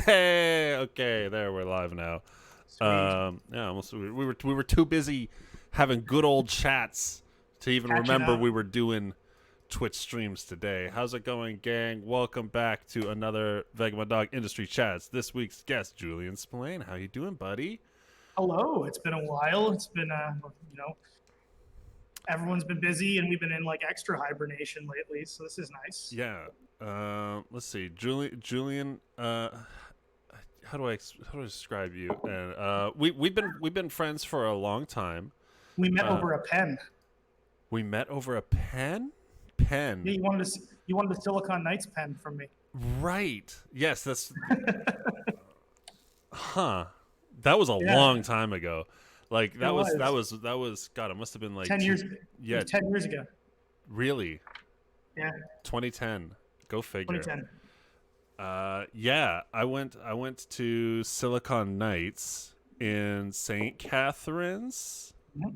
Hey, okay, there we're live now. Sweet. Yeah, almost we were too busy having good old chats to even Catching remember up. we were doing Twitch streams today. How's it going, gang? Welcome back to another Vagabond Dog Industry Chats. This week's guest, Julian Spillane. How you doing, buddy? Hello. It's been a while. It's been, you know, everyone's been busy and we've been in like extra hibernation lately. So this is nice. Yeah. Let's see, Julian. How do I describe you? And we've been friends for a long time. We met Uh, over a pen. we met over a pen. Yeah, Pen. you wanted a Silicon Knights pen from me. Right. Yes, that's huh. That was a Yeah, long time ago. Like it was that was God, it must have been like 10 years. It was yeah, 10 years ago. really. Yeah, 2010. Go figure. 2010. Yeah, I went to Silicon Knights in St. Catharines Yep.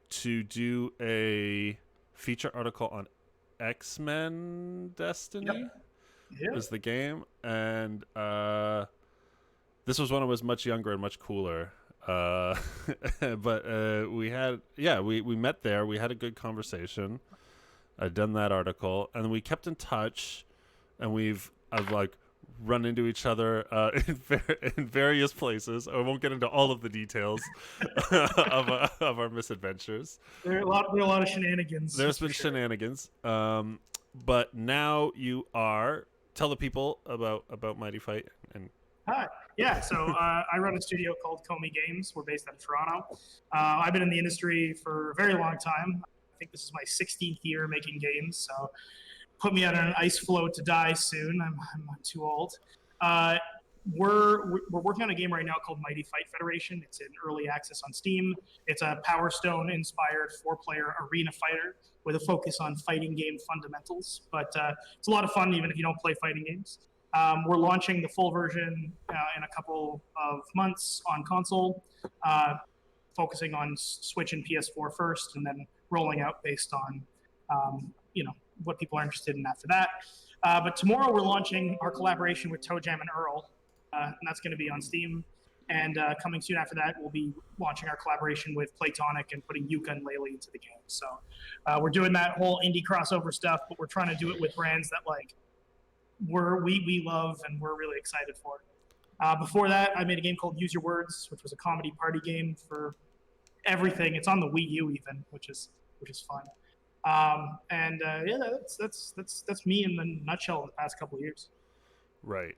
to do a feature article on X-Men Destiny Yep. Yeah. was the game, and this was when I was much younger and much cooler. But we met there. We had a good conversation. I'd done that article, and we kept in touch, and I've like run into each other in various places. I won't get into all of the details of our misadventures. There are a lot of shenanigans. There's That's for been sure. shenanigans, but now you are. Tell the people about Mighty Fight and Hi. Yeah, so I run a studio called Komi Games. We're based out of Toronto. I've been in the industry for a very long time. I think this is my 16th year making games, so put me on an ice floe to die soon. I'm too old. Uh, we're working on a game right now called Mighty Fight Federation. It's in early access on Steam. It's a Powerstone inspired 4-player arena fighter with a focus on fighting game fundamentals. But it's a lot of fun even if you don't play fighting games. We're launching the full version in a couple of months on console, focusing on Switch and PS4 first, and then rolling out based on what people are interested in after that. But tomorrow we're launching our collaboration with Toe Jam and Earl, and that's going to be on Steam. And coming soon after that, we'll be launching our collaboration with Playtonic and putting Yuka and Laylee into the game. So we're doing that whole indie crossover stuff, but we're trying to do it with brands that we love and we're really excited for. Before that, I made a game called Use Your Words, which was a comedy party game for everything. It's on the Wii U even, which is fun. Yeah, that's me in the nutshell in the past couple of years. right.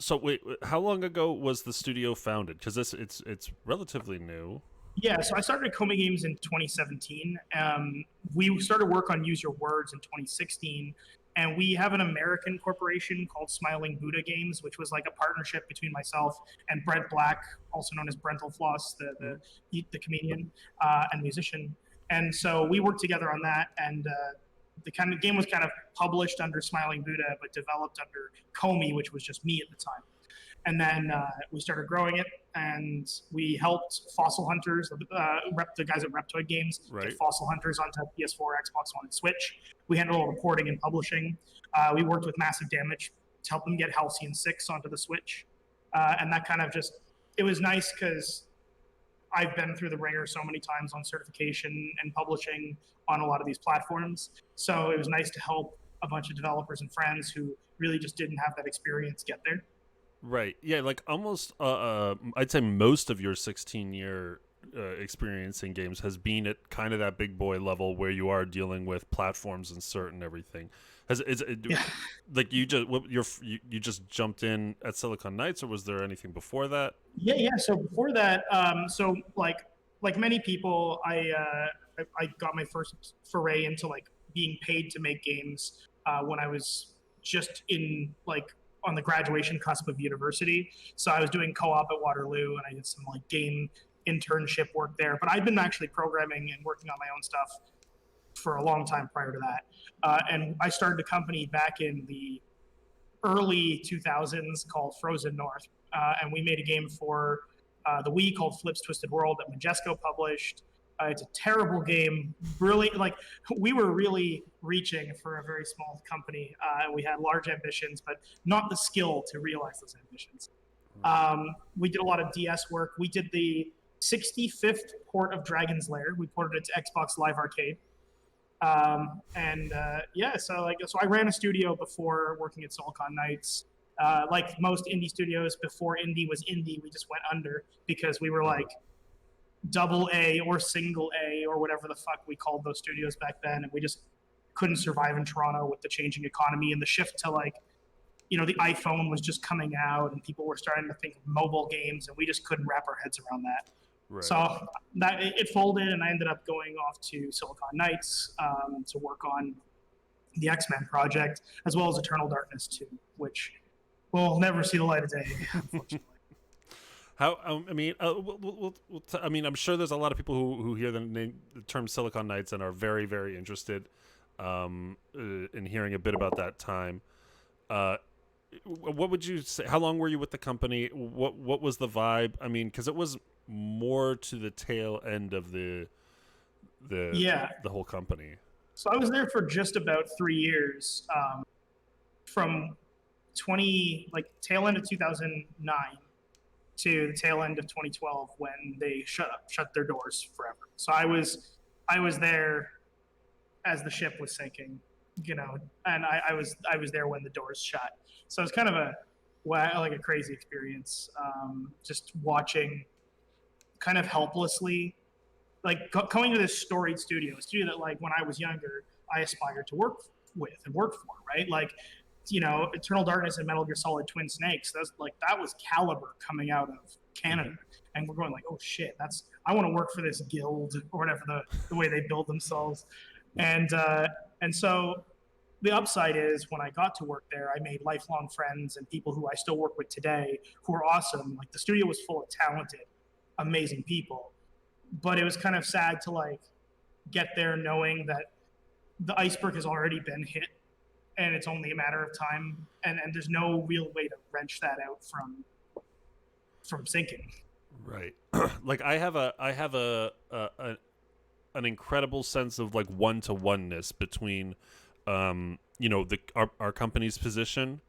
So wait, how long ago was the studio founded? Because it's relatively new. Yeah, so I started at Komi Games in 2017. We started work on Use Your Words in 2016, and we have an American corporation called Smiling Buddha Games, which was like a partnership between myself and Brent Black, also known as Brental Floss, the comedian and musician. And so we worked together on that, and the kind of game was kind of published under Smiling Buddha, but developed under Komi, which was just me at the time. And then we started growing it, and we helped Fossil Hunters, the guys at Reptoid Games, Right. get Fossil Hunters onto PS4, Xbox One, and Switch. We handled all the porting and publishing. We worked with Massive Damage to help them get Halcyon 6 onto the Switch. And that kind of it was nice because I've been through the ringer so many times on certification and publishing on a lot of these platforms. So it was nice to help a bunch of developers and friends who really just didn't have that experience get there. Right. Yeah, like almost I'd say most of your 16-year experience in games has been at kind of that big boy level where you are dealing with platforms and cert and everything. Yeah. Like you just jumped in at Silicon Knights, or was there anything before that? Yeah. So before that, so like many people, I got my first foray into like being paid to make games when I was just in like on the graduation cusp of university. So I was doing co-op at Waterloo, and I did some like game internship work there. But I'd been actually programming and working on my own stuff for a long time prior to that. And I started a company back in the early 2000s called Frozen North, and we made a game for the Wii called Flip's Twisted World that Majesco published. It's a terrible game. Really, like we were really reaching for a very small company. We had large ambitions, but not the skill to realize those ambitions. We did a lot of DS work. We did the 65th port of Dragon's Lair. We ported it to Xbox Live Arcade. So I ran a studio before working at Silicon Knights. Like most indie studios, before indie was indie, we just went under because we were like double A or single A or whatever the fuck we called those studios back then, and we just couldn't survive in Toronto with the changing economy and the shift to like, the iPhone was just coming out and people were starting to think of mobile games, and we just couldn't wrap our heads around that. Right. So that it folded, and I ended up going off to Silicon Knights to work on the X-Men project, as well as Eternal Darkness 2, which will never see the light of day, unfortunately. I'm sure there's a lot of people who hear the term Silicon Knights and are very, very interested in hearing a bit about that time. What would you say? How long were you with the company? What was the vibe? I mean, because it was more to the tail end of the whole company. So I was there for just about 3 years, from tail end of 2009 to the tail end of 2012 when they shut their doors forever. So I was there as the ship was sinking, and I was there when the doors shut. So it's kind of a crazy experience, just watching kind of helplessly, like going to this storied studio, a studio that like when I was younger, I aspired to work with and work for, right? Like, Eternal Darkness and Metal Gear Solid Twin Snakes, that was caliber coming out of Canada. And we're going like, oh shit, I want to work for this guild or whatever the way they build themselves. And so the upside is when I got to work there, I made lifelong friends and people who I still work with today who are awesome. Like the studio was full of talented, amazing people. But it was kind of sad to like get there knowing that the iceberg has already been hit and it's only a matter of time, and there's no real way to wrench that out from sinking. Right. Like I have an incredible sense of like one-to-oneness between our company's position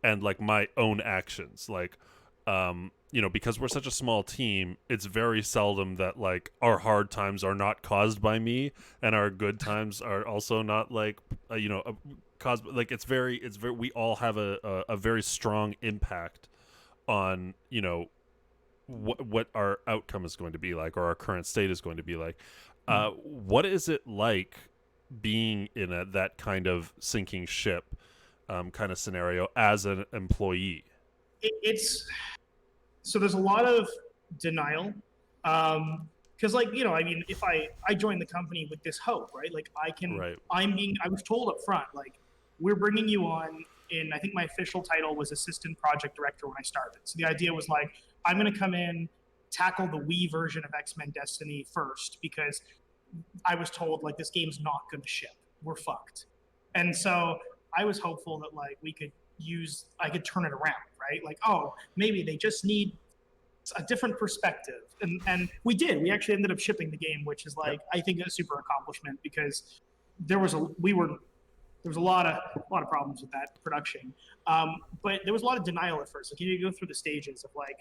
and like my own actions. Like because we're such a small team, it's very seldom that like our hard times are not caused by me and our good times are also not like caused, like it's very we all have a very strong impact on what our outcome is going to be like, or our current state is going to be like. What is it like being in that kind of sinking ship kind of scenario as an employee? So there's a lot of denial, because if I joined the company with this hope, right? Like I was told up front, like, we're bringing you on in, I think my official title was assistant project director when I started. So the idea was like, I'm going to come in, tackle the Wii version of X-Men Destiny first, because I was told like this game's not going to ship. We're fucked. And so I was hopeful that like I could turn it around, right? Like, oh, maybe they just need a different perspective. And we did. We actually ended up shipping the game, which is like, I think a super accomplishment, because there was a lot of problems with that production. But there was a lot of denial at first. Like you go through the stages of like,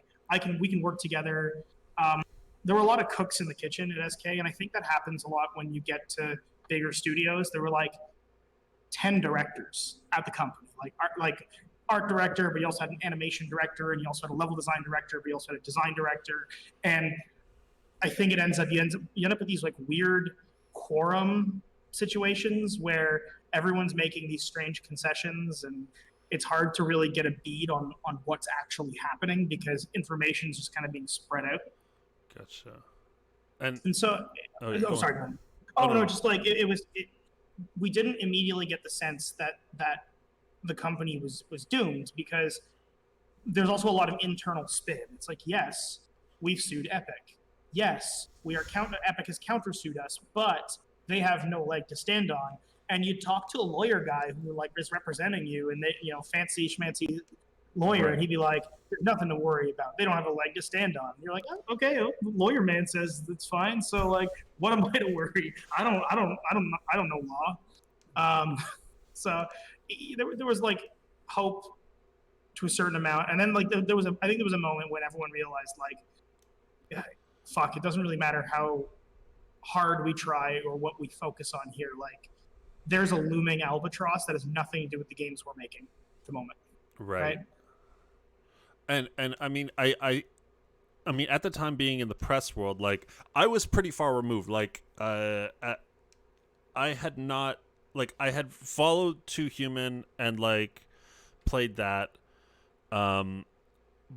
we can work together. There were a lot of cooks in the kitchen at SK, and I think that happens a lot when you get to bigger studios. There were like 10 directors at the company, like art director, but you also had an animation director, and you also had a level design director, but you also had a design director. And I think you end up with these like weird quorum situations where everyone's making these strange concessions, and it's hard to really get a bead on what's actually happening because information is just kind of being spread out. Gotcha. And so, sorry. No, just like we didn't immediately get the sense that the company was doomed, because there's also a lot of internal spin. It's like, yes, we've sued Epic. Yes, Epic has countersued us, but they have no leg to stand on. And you talk to a lawyer guy who like is representing you, and they, fancy schmancy lawyer, Right. and he'd be like, "There's nothing to worry about. They don't have a leg to stand on." And you're like, oh, "Okay, lawyer man says it's fine. So like, what am I to worry? I don't know law." Um, so there was like hope to a certain amount, and then like there was I think there was a moment when everyone realized like, yeah, fuck, it doesn't really matter how hard we try or what we focus on here. Like, there's a looming albatross that has nothing to do with the games we're making at the moment, right? Right. And I mean, I mean, at the time being in the press world, like I was pretty far removed. Like, I had not, like, I had followed Two Human and like played that. Um,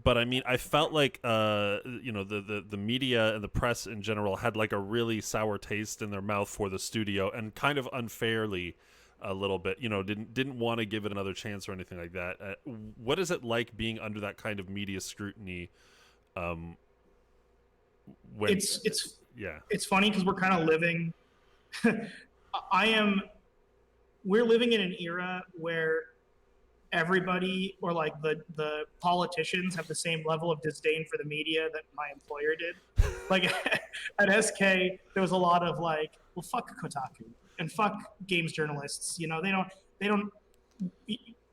but I mean, I felt like, you know, the media and the press in general had like a really sour taste in their mouth for the studio, and kind of unfairly, a little bit, you know, didn't want to give it another chance or anything like that. What is it like being under that kind of media scrutiny? Um, when It's yeah, it's funny because we're kind of living. I am. We're living in an era where everybody, or like the politicians, have the same level of disdain for the media that my employer did. Like at SK, there was a lot of like, well, fuck Kotaku and fuck games journalists. You know, they don't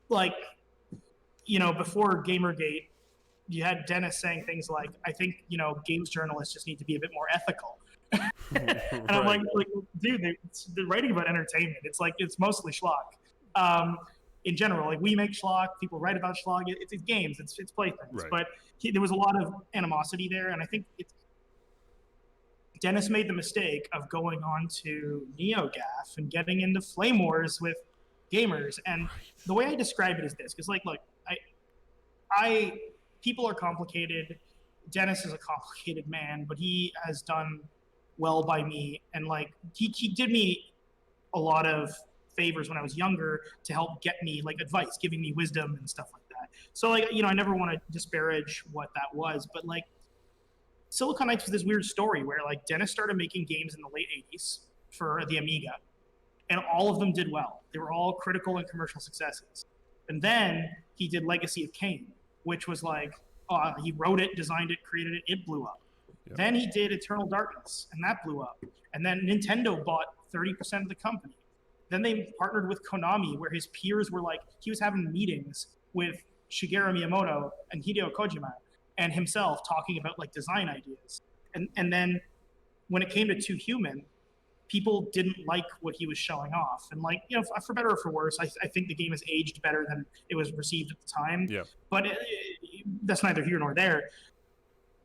like, you know, before Gamergate, you had Dennis saying things like, I think, you know, games journalists just need to be a bit more ethical. And I'm right, like, dude, they're writing about entertainment. It's like, it's mostly schlock. Um, in general, like, we make schlock, people write about schlock. It's games, it's playthings. right, But there was a lot of animosity there, and I think Dennis made the mistake of going on to NeoGAF and getting into flame wars with gamers. And the way I describe it is this, because like, look, I people are complicated. Dennis is a complicated man, but he has done well by me, and like he did me a lot of favors when I was younger to help get me like advice, giving me wisdom and stuff like that. So like, you know, I never want to disparage what that was, but like Silicon Knights was this weird story where like Dennis started making games in the late 80s for the Amiga, and all of them did well. They were all critical and commercial successes. And then he did Legacy of Kain, which was like, he wrote it, designed it, created it, it blew up. yep, Then he did Eternal Darkness, and that blew up. And then Nintendo bought 30% of the company. Then they partnered with Konami, where his peers were like, he was having meetings with Shigeru Miyamoto and Hideo Kojima and himself talking about like design ideas. And then when it came to Two Human, people didn't like what he was showing off. And like, you know, for better or for worse, I think the game has aged better than it was received at the time. yeah, But that's neither here nor there.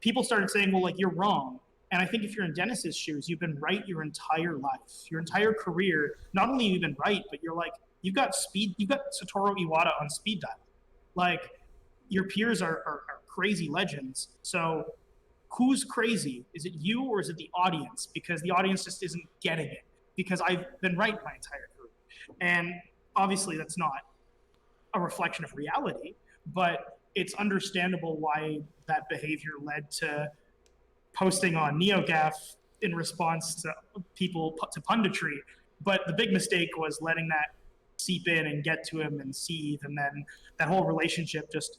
People started saying, well, like, you're wrong. And I think if you're in Dennis's shoes, you've been right your entire life, your entire career. Not only have you been right, but you're like, you've got Satoru Iwata on speed dial. Like, your peers are crazy legends. So who's crazy? Is it you or is it the audience? Because the audience just isn't getting it. Because I've been right my entire career. And obviously that's not a reflection of reality, but it's understandable why that behavior led to posting on NeoGAF in response to people, to punditry. But the big mistake was letting that seep in and get to him and seethe, and then that whole relationship just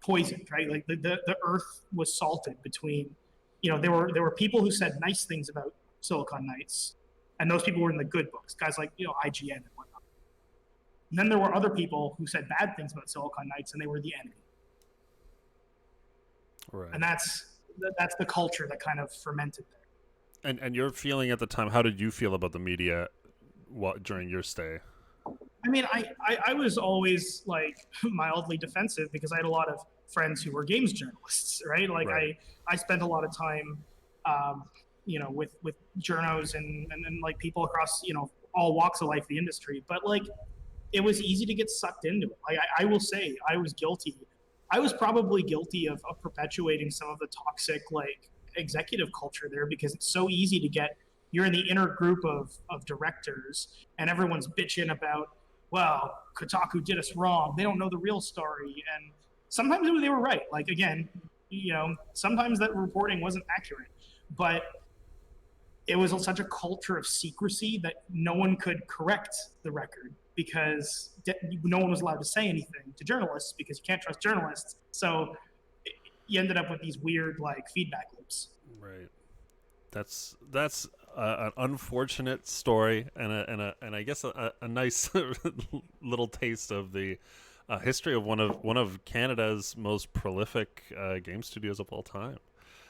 poisoned, right? Like the earth was salted between, you know, there were people who said nice things about Silicon Knights, and those people were in the good books, guys like, you know, IGN and whatnot. And then there were other people who said bad things about Silicon Knights, and they were the enemy. right. And that's the culture that kind of fermented there. And your feeling at the time, how did you feel about the media during your stay? I mean, I was always like mildly defensive because I had a lot of friends who were games journalists, right? Like Right. I spent a lot of time, you know, with journos and like people across, you know, all walks of life, the industry. But like, it was easy to get sucked into it. Like I will say, I was guilty. I was probably guilty of perpetuating some of the toxic like executive culture there, because it's so easy to get, you're in the inner group of directors and everyone's bitching about, well, Kotaku did us wrong. They don't know the real story. And sometimes they were right. Like, again, you know, sometimes that reporting wasn't accurate, but it was such a culture of secrecy that no one could correct the record. because no one was allowed to say anything to journalists because you can't trust journalists. So you ended up with these weird like feedback loops. Right. That's an unfortunate story, and I guess a nice little taste of the history of one of Canada's most prolific game studios of all time.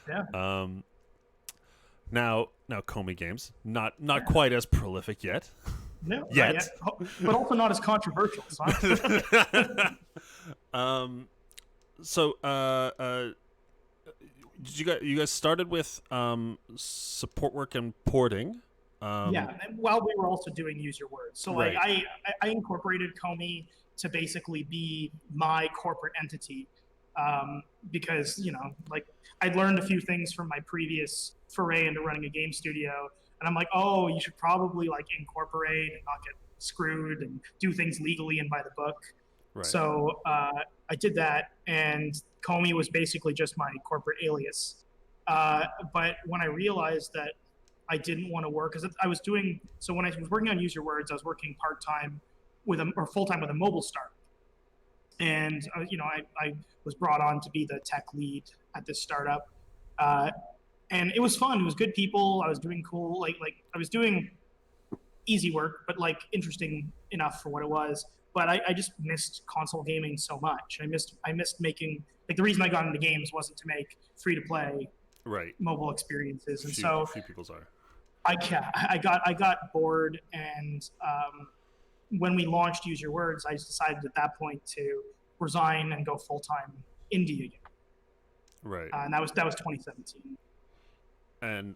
Yeah. Now Komi Games, not quite as prolific yet. No, yet. But also not as controversial. So, you guys started with support work and porting. Yeah, while we were also doing Use Your Words. So like I incorporated Komi to basically be my corporate entity, because like I'd learned a few things from my previous foray into running a game studio, and I'm like, oh, you should probably like incorporate and not get screwed and do things legally and by the book. Right. So I did that, and Komi was basically just my corporate alias. But when I realized that I didn't want to work, because I was doing, so when I was working on Use Your Words, I was working part-time or full-time with a mobile startup. And, I was brought on to be the tech lead at this startup. And it was fun. It was good people. I was doing cool, like I was doing easy work, but like interesting enough for what it was. But I just missed console gaming so much. I missed making, like, the reason I got into games wasn't to make free-to-play mobile experiences. And so few people's are. I got bored, and when we launched Use Your Words, I just decided at that point to resign and go full-time indie again. Right. And that was 2017. And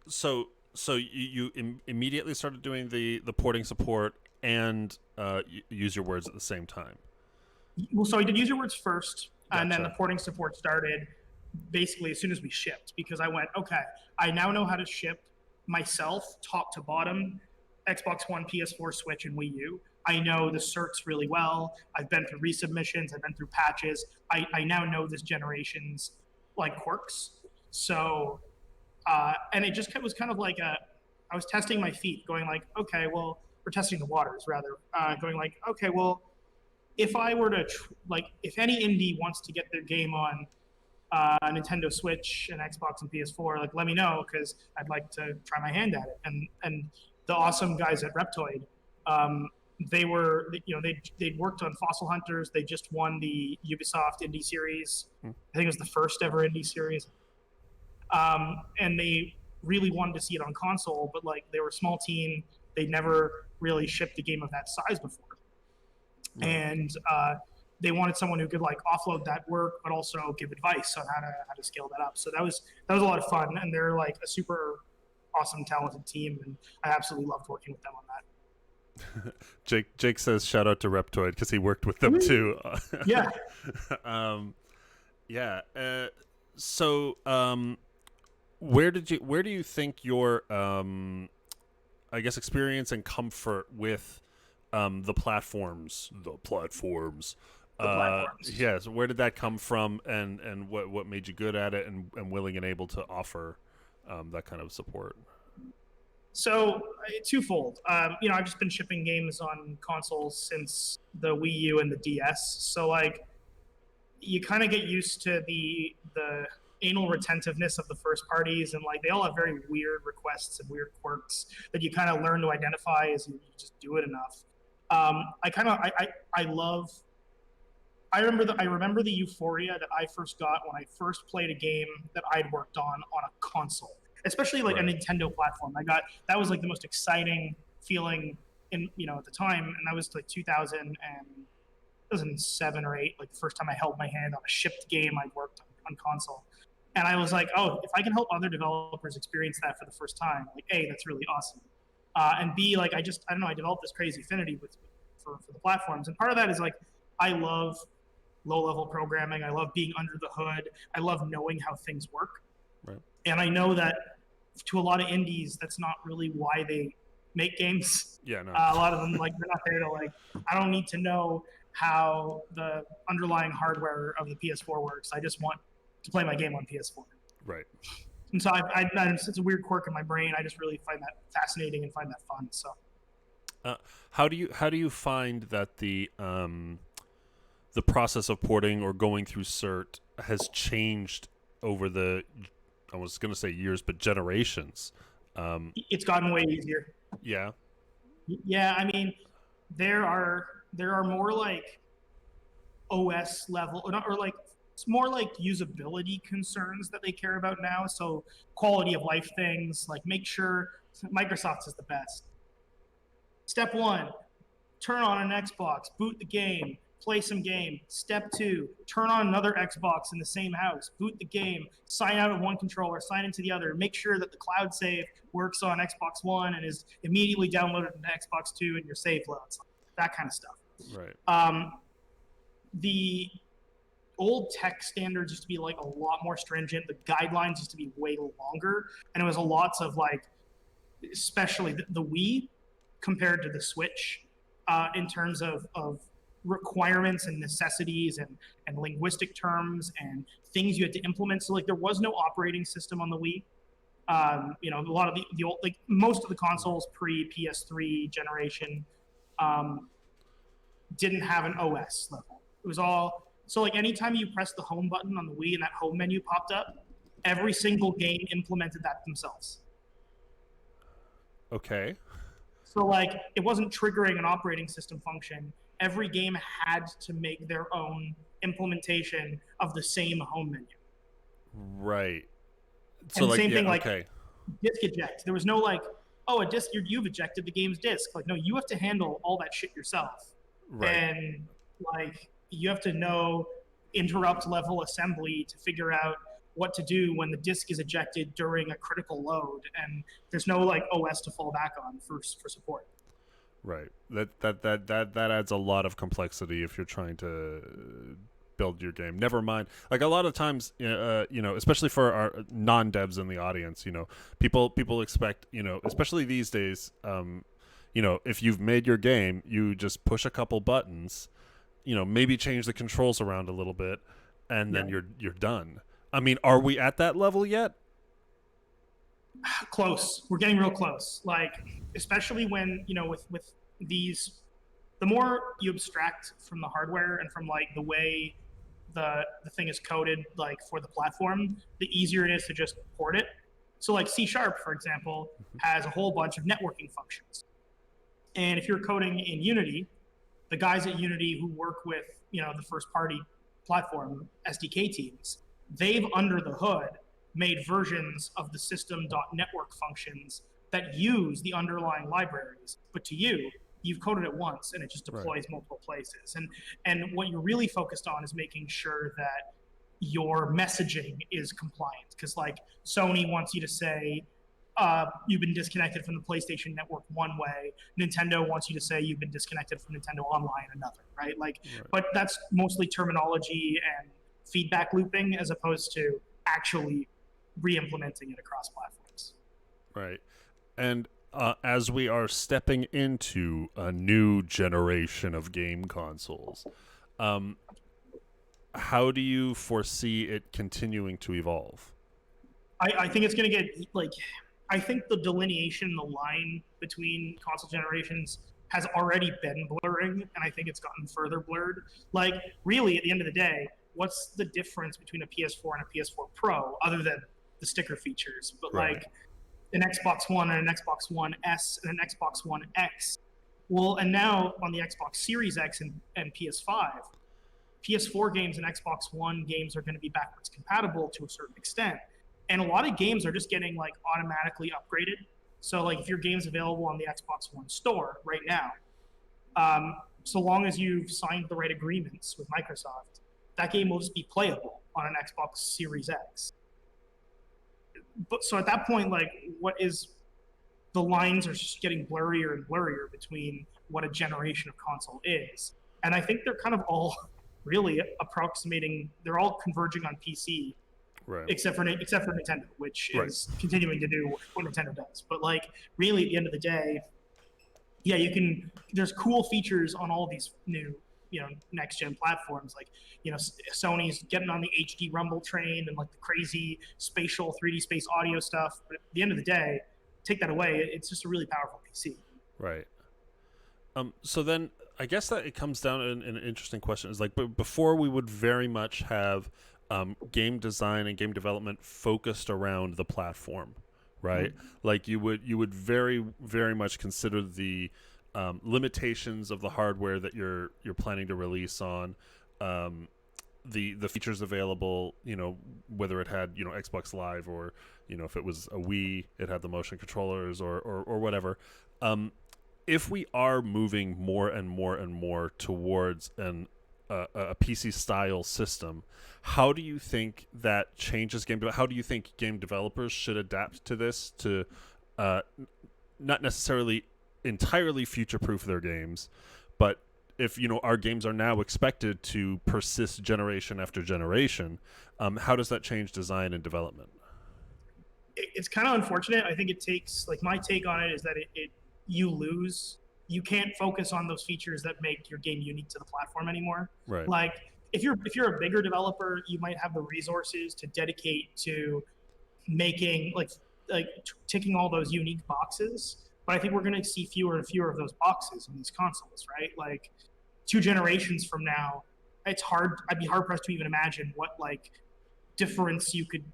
so you immediately started doing the porting support and Use Your Words at the same time. Well, so I did Use Your Words first, Gotcha. And then the porting support started basically as soon as we shipped, because I went, okay, I now know how to ship myself top to bottom, Xbox One, PS4, Switch, and Wii U. I know the certs really well. I've been through resubmissions. I've been through patches. I now know this generation's like quirks. So, and it just was kind of like I was testing my feet, going like, okay, well, we're testing the waters rather, going like, okay, well, if I were to if any indie wants to get their game on Nintendo Switch and Xbox and PS4, like, let me know, because I'd like to try my hand at it. And the awesome guys at Reptoid, they'd worked on Fossil Hunters. They just won the Ubisoft Indie Series. I think it was the first ever Indie Series. And they really wanted to see it on console, but like they were a small team. They'd never really shipped a game of that size before. Right. And they wanted someone who could like offload that work, but also give advice on how to scale that up. So that was a lot of fun, and they're like a super awesome, talented team, and I absolutely loved working with them on that. Jake says shout out to Reptoid because he worked with them too. Yeah. Yeah. So where do you think your I guess experience and comfort with the platforms. Yes. Where did that come from, and what made you good at it and willing and able to offer that kind of support? So twofold. I've just been shipping games on consoles since the Wii U and the DS. So like, you kind of get used to the anal retentiveness of the first parties, and like they all have very weird requests and weird quirks that you kind of learn to identify as you just do it enough. I remember the euphoria that I first got when I first played a game that I'd worked on a console, especially like a Nintendo platform. That was like the most exciting feeling at the time, and that was like 2007 or 8, like the first time I held my hand on a shipped game I'd worked on console. And I was like, oh, if I can help other developers experience that for the first time, like, A, that's really awesome. And B, like, I developed this crazy affinity for the platforms. And part of that is like, I love low-level programming. I love being under the hood. I love knowing how things work. Right. And I know that to a lot of indies, that's not really why they make games. Yeah, no. A lot of them, like, they're not there to like, I don't need to know how the underlying hardware of the PS4 works. I just want to play my game on PS4. Right. And so it's a weird quirk in my brain. I just really find that fascinating and find that fun. So How do you find that the process of porting or going through cert has changed over the, I was going to say years, but generations? It's gotten way easier. Yeah. Yeah, I mean, there are more like OS level, or like it's more like usability concerns that they care about now. So quality of life things, like make sure Microsoft is the best. Step one, turn on an Xbox, boot the game, play some game. Step two, turn on another Xbox in the same house, boot the game, sign out of one controller, sign into the other, make sure that the cloud save works on Xbox One and is immediately downloaded into Xbox Two and your save loads, that kind of stuff. Right. The old tech standards used to be like a lot more stringent. The guidelines used to be way longer, and it was a lots of like, especially the Wii compared to the Switch, in terms of requirements and necessities and linguistic terms and things you had to implement. So like there was no operating system on the Wii. A lot of the old, like most of the consoles pre PS3 generation didn't have an OS level. It was all, so like anytime you press the home button on the Wii and that home menu popped up, every single game implemented that themselves. Okay. So like it wasn't triggering an operating system function. Every game had to make their own implementation of the same home menu. Right. So And like, same yeah, thing, like okay. disk eject. There was no like, oh, a disk, you've ejected the game's disk. Like, no, you have to handle all that shit yourself. Right. And like you have to know interrupt level assembly to figure out what to do when the disk is ejected during a critical load, and there's no like OS to fall back on for support. Right. That adds a lot of complexity if you're trying to build your game. Never mind. Like a lot of times, especially for our non-devs in the audience, people expect, especially these days, if you've made your game, you just push a couple buttons, maybe change the controls around a little bit, and then you're done. I mean, are we at that level yet? Close. We're getting real close. Like, especially when, with these, the more you abstract from the hardware and from like the way the thing is coded, like for the platform, the easier it is to just port it. So like C#, for example, has a whole bunch of networking functions. And if you're coding in Unity, the guys at Unity who work with, the first party platform SDK teams, they've under the hood made versions of the system.network functions that use the underlying libraries. But to you, you've coded it once and it just deploys multiple places. And what you're really focused on is making sure that your messaging is compliant. Because like Sony wants you to say, you've been disconnected from the PlayStation Network one way. Nintendo wants you to say you've been disconnected from Nintendo Online another, right? Like, but that's mostly terminology and feedback looping as opposed to actually re-implementing it across platforms. Right. And as we are stepping into a new generation of game consoles, how do you foresee it continuing to evolve? I think it's going to get like, I think the delineation, the line between console generations has already been blurring, and I think it's gotten further blurred. Like, really, at the end of the day, what's the difference between a PS4 and a PS4 Pro other than the sticker features? But like an Xbox One and an Xbox One S and an Xbox One X. Well, and now on the Xbox Series X and PS5, PS4 games and Xbox One games are going to be backwards compatible to a certain extent. And a lot of games are just getting like automatically upgraded. So like if your game's available on the Xbox One store right now, so long as you've signed the right agreements with Microsoft, that game will just be playable on an Xbox Series X. But so at that point, like the lines are just getting blurrier and blurrier between what a generation of console is. And I think they're kind of all really approximating, they're all converging on PC. Right. Except for Nintendo, which is continuing to do what Nintendo does. But like, really, at the end of the day, yeah, there's cool features on all these new, next gen platforms. Like, Sony's getting on the HD Rumble train and like the crazy spatial 3D space audio stuff. But at the end of the day, take that away, it's just a really powerful PC. Right. So then I guess that it comes down to an interesting question is like, but before we would very much have game design and game development focused around the platform, right? Like you would very very much consider the limitations of the hardware that you're planning to release on, the features available, whether it had Xbox Live, or if it was a Wii, it had the motion controllers, or whatever. If we are moving more and more and more towards a PC style system, how do you think that changes how do you think game developers should adapt to this to not necessarily entirely future proof their games, but if our games are now expected to persist generation after generation, how does that change design and development? It's kind of unfortunate. I think it takes, like, my take on it is that you can't focus on those features that make your game unique to the platform anymore. Right. Like, if you're a bigger developer, you might have the resources to dedicate to making ticking all those unique boxes. But I think we're going to see fewer and fewer of those boxes on these consoles, right? Like, 2 generations from now, I'd be hard pressed to even imagine what difference you could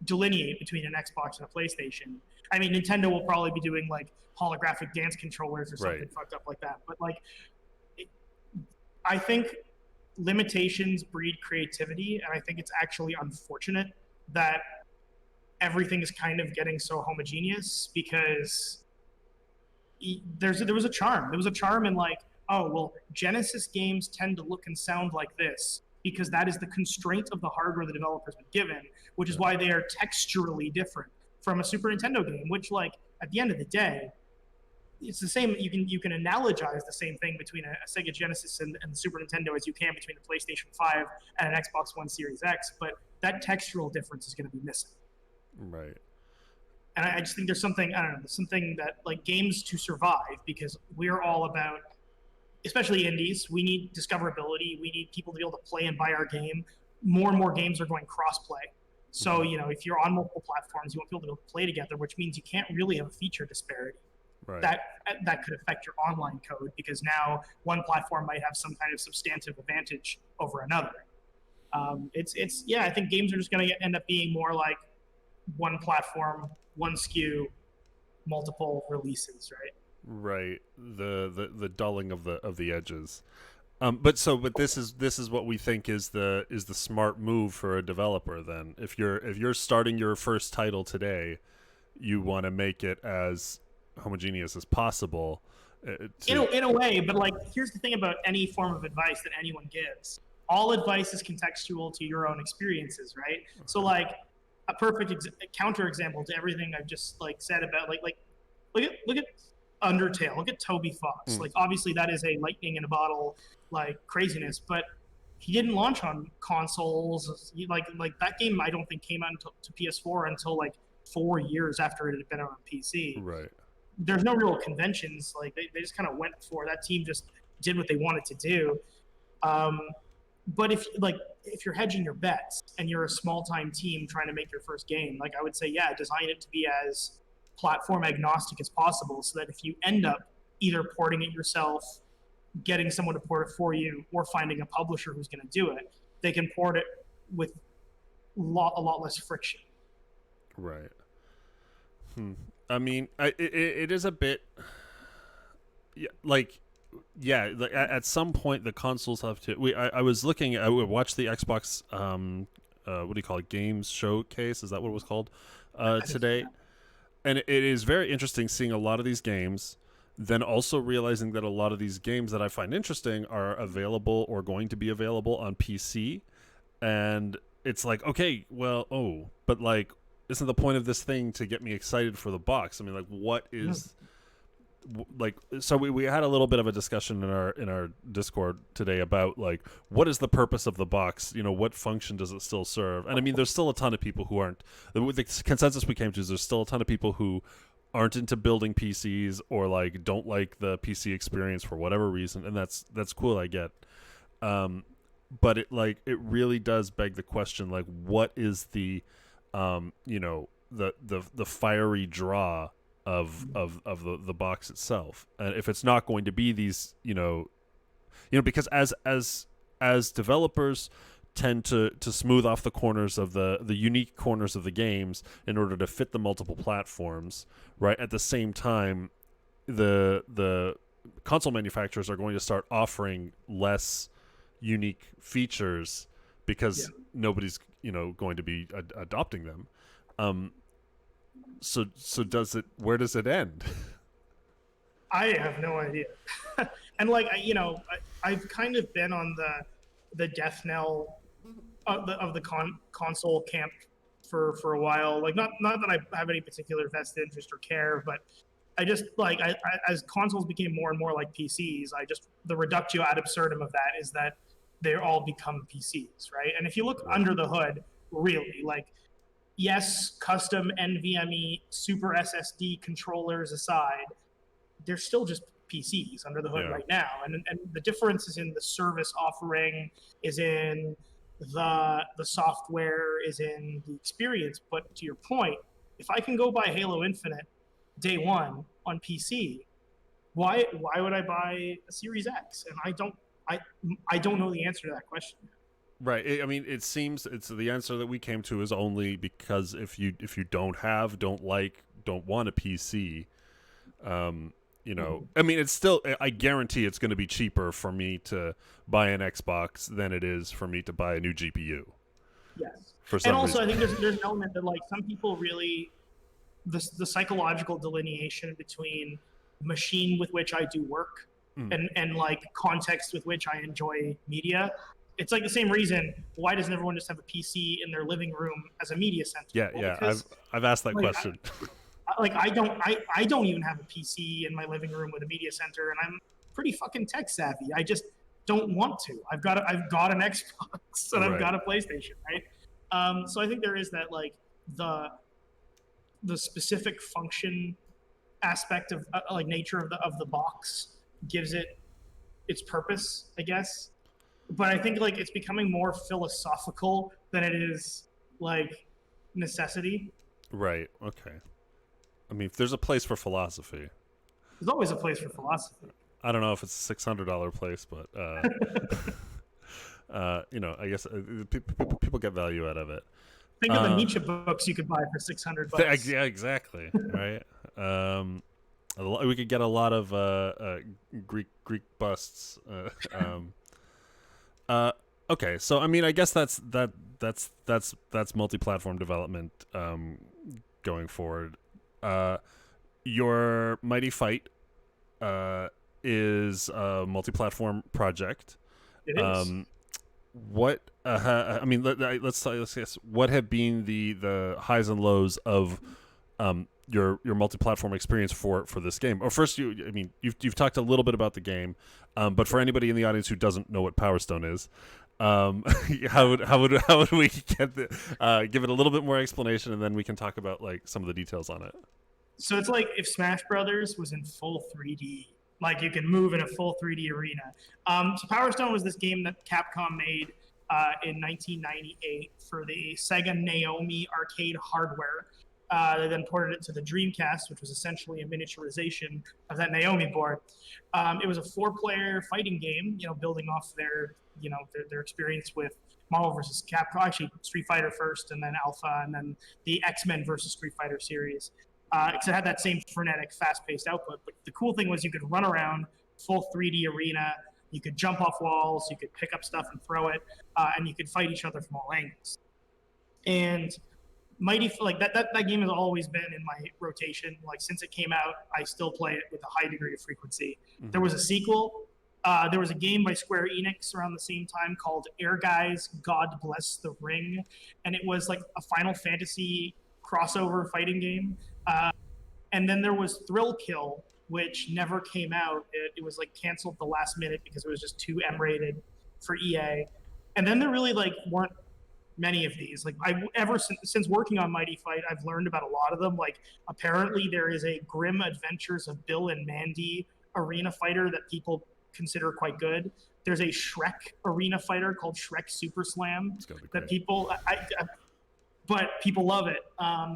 delineate between an Xbox and a PlayStation. I mean, Nintendo will probably be doing holographic dance controllers or something fucked up like that. But I think limitations breed creativity, and I think it's actually unfortunate that everything is kind of getting so homogeneous, because there was a charm. There was a charm in oh, well, Genesis games tend to look and sound like this because that is the constraint of the hardware the developer's been given, which is why they are texturally different from a Super Nintendo game, which at the end of the day, it's the same. You can analogize the same thing between a Sega Genesis and the Super Nintendo as you can between the PlayStation 5 and an Xbox One Series X, but that textural difference is going to be missing. Right. And I just think there's something, I don't know, something that games to survive, because we're all about, especially indies, we need discoverability. We need people to be able to play and buy our game. More and more games are going cross-play. So, if you're on multiple platforms, you want people to be able to play together, which means you can't really have a feature disparity. Right. That could affect your online code, because now one platform might have some kind of substantive advantage over another. I think games are just going to end up being more like one platform, one SKU, multiple releases, right? Right. The dulling of the edges. But this is what we think is the smart move for a developer. Then, if you're starting your first title today, you want to make it as homogeneous as possible. In a way, but here's the thing about any form of advice that anyone gives: all advice is contextual to your own experiences, right? Okay. So a perfect counter example to everything I've just said about look at Undertale, look at Toby Fox. Obviously that is a lightning in a bottle craziness, but he didn't launch on consoles. That game I don't think came out to PS4 until 4 years after it had been on PC. Right. There's no real conventions. They just kind of went for that. Team just did what they wanted to do. But if you're hedging your bets and you're a small time team trying to make your first game, I would say, design it to be as platform agnostic as possible, so that if you end up either porting it yourself, getting someone to port it for you, or finding a publisher who's going to do it, they can port it with a lot less friction. Right. I mean, it is a bit, at some point the consoles have to. I was looking. I watched the Xbox. What do you call it? Games showcase. Is that what it was called? Today, and it is very interesting seeing a lot of these games. Then also realizing that a lot of these games that I find interesting are available or going to be available on PC, and it's okay, well, but isn't the point of this thing to get me excited for the box? I mean, what is so we had a little bit of a discussion in our Discord today about what is the purpose of the box? What function does it still serve? And I mean, there's still a ton of people who aren't. The consensus we came to is there's still a ton of people who aren't into building PCs, or don't like the PC experience for whatever reason, and that's cool, I get. But it really does beg the question, what is the the fiery draw of the box itself. And if it's not going to be these, because as developers tend to smooth off the corners of the unique corners of the games in order to fit the multiple platforms, right? At the same time, the console manufacturers are going to start offering less unique features because nobody's going to be adopting them. So where does it end? I have no idea. And I've kind of been on the death knell of the console camp for a while. Like not that I have any particular vested interest or care, but I just as consoles became more and more like PCs, the reductio ad absurdum of that is that they all become PCs, right? And if you look under the hood, really, like, yes, custom NVMe Super SSD controllers aside, they're still just PCs under the hood right now. And the difference is in the service offering, is in the software, is in the experience. But to your point, if I can go buy Halo Infinite day one on PC, why would I buy a Series X? And I don't know the answer to that question. Right. I mean, it seems the answer that we came to is only because if you don't want a PC, I mean, it's still, I guarantee it's going to be cheaper for me to buy an Xbox than it is for me to buy a new GPU. Yes. For some and also, reason. I think there's an element that, like, some people really, the psychological delineation between machine with which I do work and like context with which I enjoy media. It's like the same reason. Why doesn't everyone just have a PC in their living room as a media center? Yeah. I've asked that question. I don't even have a PC in my living room with a media center, and I'm pretty fucking tech savvy. I just don't want to. I've got an Xbox and I've got a PlayStation, right? So I think there is that, like, the specific function aspect of like nature of the box gives it its purpose, I guess. But I think, like, it's becoming more philosophical than it is like necessity. Right. Okay. I mean, if there's a place for philosophy, there's always a place for philosophy. I don't know if it's a $600 place, but I guess people get value out of it. Think of the Nietzsche books you could buy for $600. Yeah, exactly. Right. We could get a lot of Greek busts. Okay, so I mean, I guess that's multi-platform development going forward. Your Mighty Fight is a multi-platform project. It is. What I mean, let's guess what have been the highs and lows of your multi-platform experience for this game. Or first, you've talked a little bit about the game, but for anybody in the audience who doesn't know what Powerstone is, how would we get give it a little bit more explanation, and then we can talk about, like, some of the details on it. So it's like if Smash Brothers was in full 3D. Like, you can move in a full 3D arena. So Powerstone was this game that Capcom made in 1998 for the Sega Naomi arcade hardware. They then ported it to the Dreamcast, which was essentially a miniaturization of that Naomi board. It was a 4-player fighting game, building off their experience with Marvel vs. Capcom, actually Street Fighter first, and then Alpha, and then the X-Men versus Street Fighter series. Because it had that same frenetic, fast-paced output. But the cool thing was you could run around, full 3D arena, you could jump off walls, you could pick up stuff and throw it, and you could fight each other from all angles. And that game has always been in my rotation. Like, since it came out, I still play it with a high degree of frequency. Mm-hmm. There was a sequel. There was a game by Square Enix around the same time called Air Guys God Bless the Ring, and it was like a Final Fantasy crossover fighting game. And then there was Thrill Kill, which never came out. It was, like, canceled the last minute because it was just too M-rated for EA. And then there really, like, weren't many of these. Like, since working on Mighty Fight, I've learned about a lot of them. Like, apparently there is a Grim Adventures of Bill and Mandy arena fighter that people consider quite good. There's a Shrek arena fighter called Shrek Super Slam that people but people love it.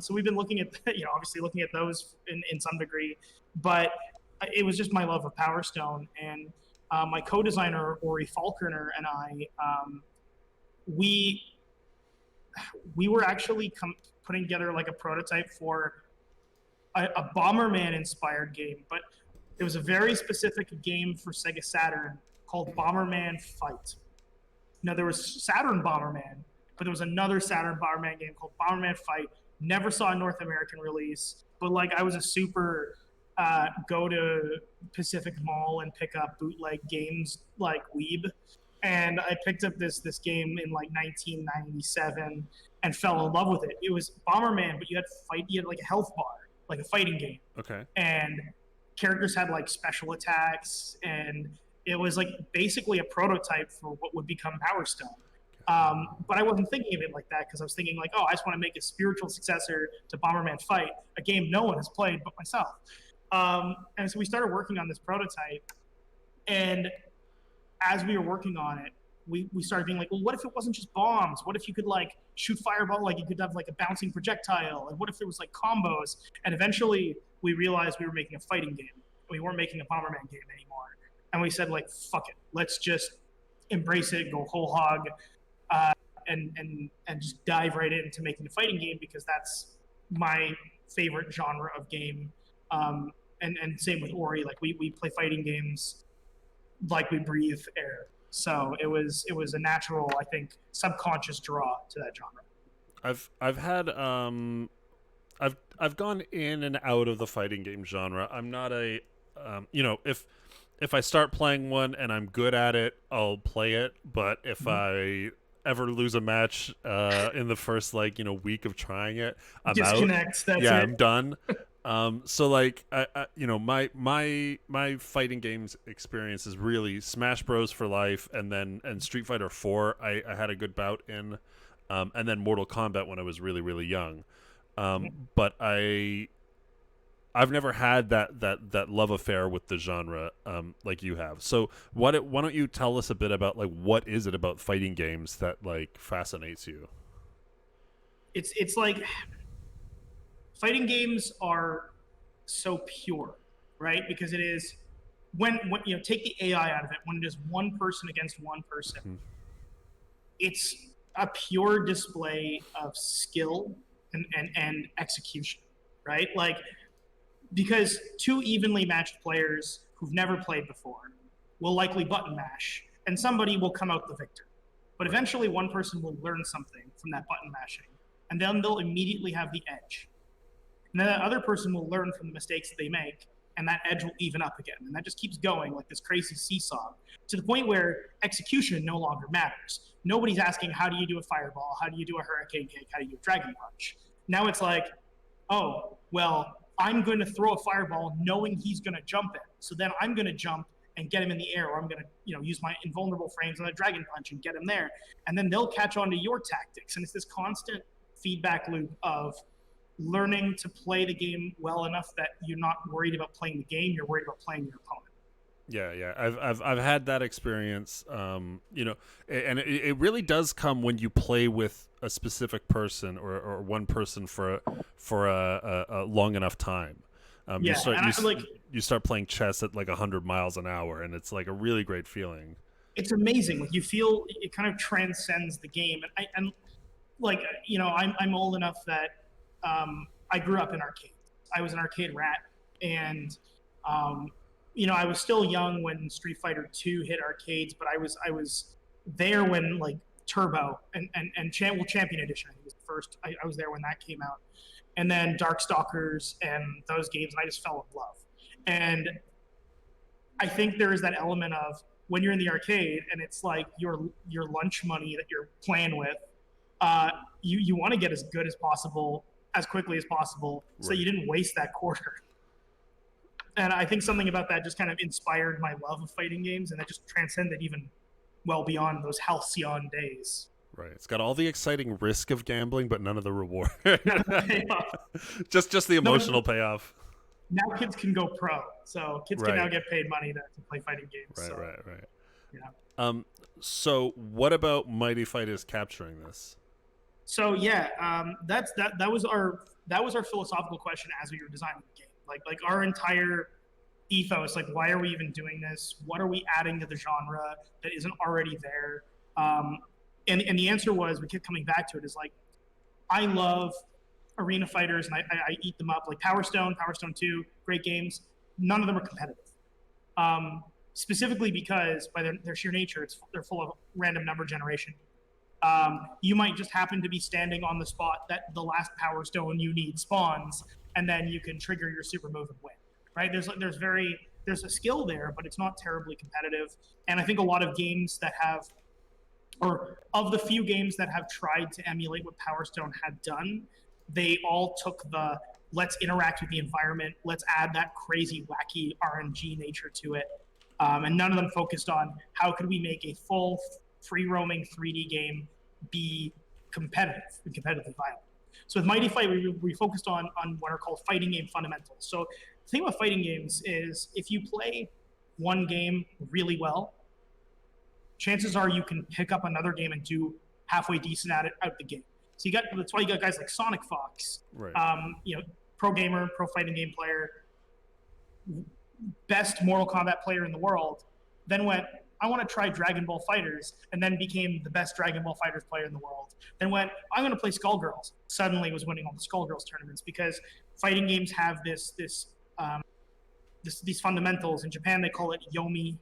So we've been looking at, obviously looking at those in some degree, but it was just my love of Powerstone. And my co-designer, Ori Falconer, and I, we were actually putting together like a prototype for a Bomberman inspired game, but it was a very specific game for Sega Saturn called Bomberman Fight. Now there was Saturn Bomberman, but there was another Saturn Bomberman game called Bomberman Fight. Never saw a North American release, but like I was a super go to Pacific Mall and pick up bootleg games like weeb, and I picked up this game in like 1997 and fell in love with it. It was Bomberman, but you had like a health bar, like a fighting game. Okay. And characters had like special attacks, and it was like basically a prototype for what would become Powerstone. But I wasn't thinking of it like that because I was thinking like, oh, I just want to make a spiritual successor to Bomberman Fight, a game no one has played but myself. And so we started working on this prototype, and as we were working on it, we started being like, well, what if it wasn't just bombs? What if you could like shoot fireball, like you could have like a bouncing projectile? And what if there was like combos? And eventually we realized we were making a fighting game. We weren't making a Bomberman game anymore. And we said like, fuck it, let's just embrace it, go whole hog, and just dive right into making a fighting game, because that's my favorite genre of game. And same with Ori, like we play fighting games like we breathe air. So it was a natural, I think, subconscious draw to that genre. I've gone in and out of the fighting game genre. I'm not a if I start playing one and I'm good at it, I'll play it. But if I ever lose a match in the first week of trying it, I'm Disconnect, out. That's yeah, it. I'm done. So like my fighting games experience is really Smash Bros for life, and Street Fighter 4 I had a good bout in, and then Mortal Kombat when I was really, really young. But I've never had that love affair with the genre like you have. So why don't you tell us a bit about like what is it about fighting games that like fascinates you? It's like fighting games are so pure, right? Because it is when take the AI out of it, when it is one person against one person, it's a pure display of skill and execution, right? Like, because two evenly matched players who've never played before will likely button mash, and somebody will come out the victor. But eventually one person will learn something from that button mashing, and then they'll immediately have the edge. And then that other person will learn from the mistakes that they make, and that edge will even up again. And that just keeps going like this crazy seesaw to the point where execution no longer matters. Nobody's asking, how do you do a fireball? How do you do a hurricane kick? How do you do a dragon punch? Now it's like, oh, well, I'm going to throw a fireball knowing he's going to jump it. So then I'm going to jump and get him in the air, or I'm going to use my invulnerable frames on a dragon punch and get him there. And then they'll catch on to your tactics. And it's this constant feedback loop of learning to play the game well enough that you're not worried about playing the game, you're worried about playing your opponent. Yeah. I've had that experience, and it really does come when you play with a specific person or one person for a long enough time. You start playing chess at like 100 miles an hour, and it's like a really great feeling. It's amazing. Like you feel it kind of transcends the game, and I'm old enough that I grew up in arcades. I was an arcade rat, and I was still young when Street Fighter 2 hit arcades, but I was there when like Turbo and Champion Edition, I think was the first. I was there when that came out, and then Darkstalkers and those games, and I just fell in love. And I think there is that element of when you're in the arcade and it's like your lunch money that you're playing with, you want to get as good as possible as quickly as possible, so you didn't waste that quarter. And I think something about that just kind of inspired my love of fighting games, and that just transcended even well beyond those halcyon days. Right. It's got all the exciting risk of gambling, but none of the reward. just the emotional payoff. Now kids can go pro, so kids can now get paid money to play fighting games. Right. Yeah. So what about Mighty Fight is capturing this? So yeah, that was our philosophical question as we were designing the game. Like our entire ethos, like why are we even doing this? What are we adding to the genre that isn't already there? Um, and the answer was, we kept coming back to it, is like, I love arena fighters and I eat them up, like Powerstone, Powerstone 2, great games. None of them are competitive. Specifically because by their sheer nature, they're full of random number generation. You might just happen to be standing on the spot that the last Power Stone you need spawns, and then you can trigger your super move and win. Right? There's a skill there, but it's not terribly competitive. And I think a lot of games that have, or of the few games that have tried to emulate what Power Stone had done, they all took the let's interact with the environment, let's add that crazy, wacky RNG nature to it. And none of them focused on how could we make a full free roaming 3D game be competitive and competitively violent. So with Mighty Fight, we focused on what are called fighting game fundamentals. So the thing about fighting games is, if you play one game really well, chances are you can pick up another game and do halfway decent at it out the gate. So that's why you got guys like Sonic Fox, Right. Pro gamer, pro fighting game player, best Mortal Kombat player in the world, then went, I want to try Dragon Ball Fighters, and then became the best Dragon Ball Fighters player in the world. Then went, I'm going to play Skullgirls. Suddenly was winning all the Skullgirls tournaments, because fighting games have these fundamentals. In Japan, they call it yomi,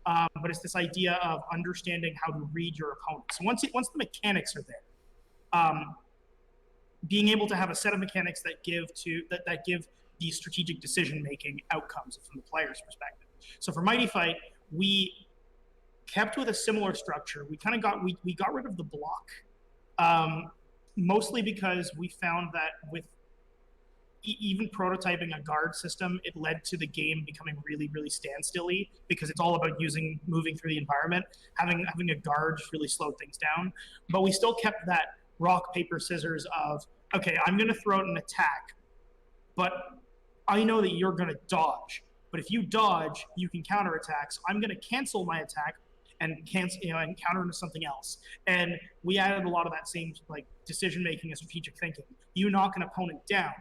but it's this idea of understanding how to read your opponent. So once the mechanics are there, being able to have a set of mechanics that give the strategic decision-making outcomes from the player's perspective. So for Mighty Fight, we kept with a similar structure. We kind of got rid of the block, mostly because we found that with even prototyping a guard system, it led to the game becoming really, really standstilly, because it's all about moving through the environment. Having a guard just really slowed things down. But we still kept that rock, paper, scissors of, okay, I'm going to throw out an attack, but I know that you're going to dodge. But if you dodge, you can counter attacks. I'm going to cancel my attack and counter into something else. And we added a lot of that same like decision making and strategic thinking. You knock an opponent down,